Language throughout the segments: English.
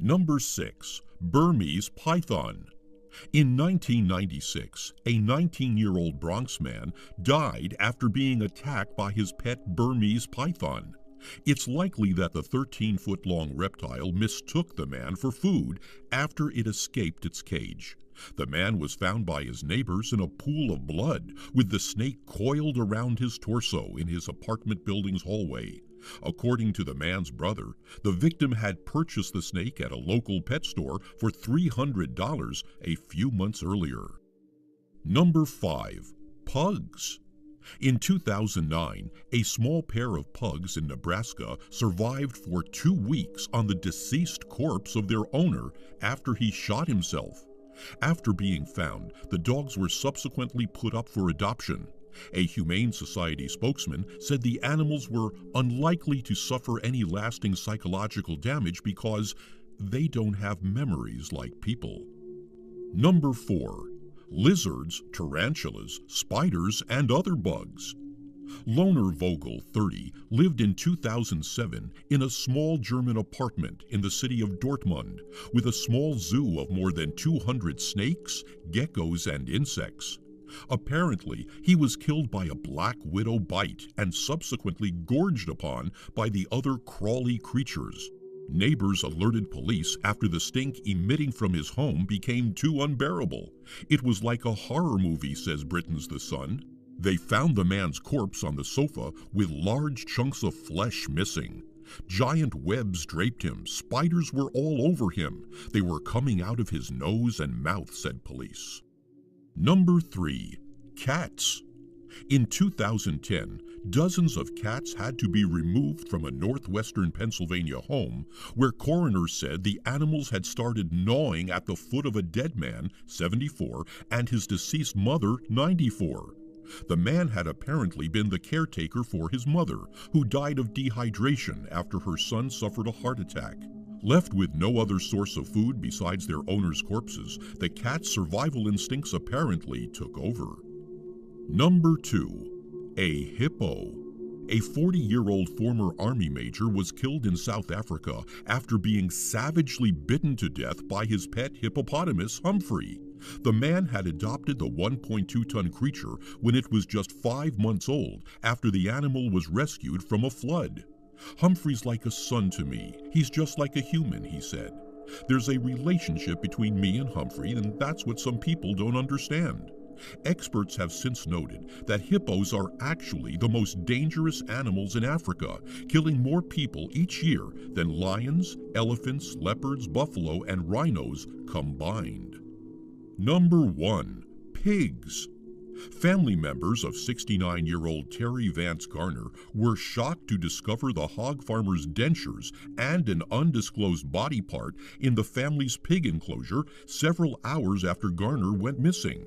Number 6. Burmese python. In 1996, a 19-year-old Bronx man died after being attacked by his pet Burmese python. It's likely that the 13-foot-long reptile mistook the man for food after it escaped its cage. The man was found by his neighbors in a pool of blood, with the snake coiled around his torso in his apartment building's hallway. According to the man's brother, the victim had purchased the snake at a local pet store for $300 a few months earlier. Number 5. Pugs. In 2009, a small pair of pugs in Nebraska survived for 2 weeks on the deceased corpse of their owner after he shot himself. After being found, the dogs were subsequently put up for adoption. A Humane Society spokesman said the animals were unlikely to suffer any lasting psychological damage because they don't have memories like people. Number 4. Lizards, tarantulas, spiders, and other bugs. Loner Vogel, 30, lived in 2007 in a small German apartment in the city of Dortmund with a small zoo of more than 200 snakes, geckos, and insects. Apparently, he was killed by a black widow bite and subsequently gorged upon by the other crawly creatures. Neighbors alerted police after the stink emitting from his home became too unbearable. It was like a horror movie, says Britain's The Sun. They found the man's corpse on the sofa with large chunks of flesh missing. Giant webs draped him. Spiders were all over him. They were coming out of his nose and mouth, said police. Number 3. Cats. In 2010, dozens of cats had to be removed from a northwestern Pennsylvania home where coroners said the animals had started gnawing at the foot of a dead man, 74, and his deceased mother, 94. The man had apparently been the caretaker for his mother, who died of dehydration after her son suffered a heart attack. Left with no other source of food besides their owners' corpses, the cat's survival instincts apparently took over. Number 2. A hippo. A 40-year-old former army major was killed in South Africa after being savagely bitten to death by his pet hippopotamus, Humphrey. The man had adopted the 1.2-ton creature when it was just 5 months old after the animal was rescued from a flood. "Humphrey's like a son to me. He's just like a human," he said. "There's a relationship between me and Humphrey, and that's what some people don't understand." Experts have since noted that hippos are actually the most dangerous animals in Africa, killing more people each year than lions, elephants, leopards, buffalo, and rhinos combined. Number 1. Pigs. Family members of 69-year-old Terry Vance Garner were shocked to discover the hog farmer's dentures and an undisclosed body part in the family's pig enclosure several hours after Garner went missing.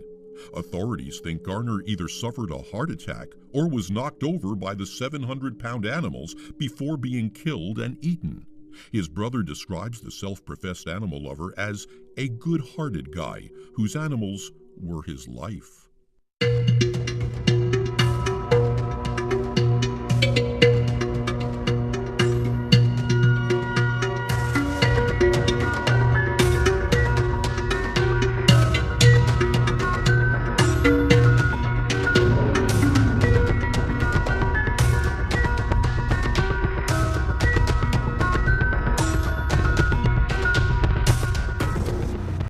Authorities think Garner either suffered a heart attack or was knocked over by the 700-pound animals before being killed and eaten. His brother describes the self-professed animal lover as a good-hearted guy whose animals were his life.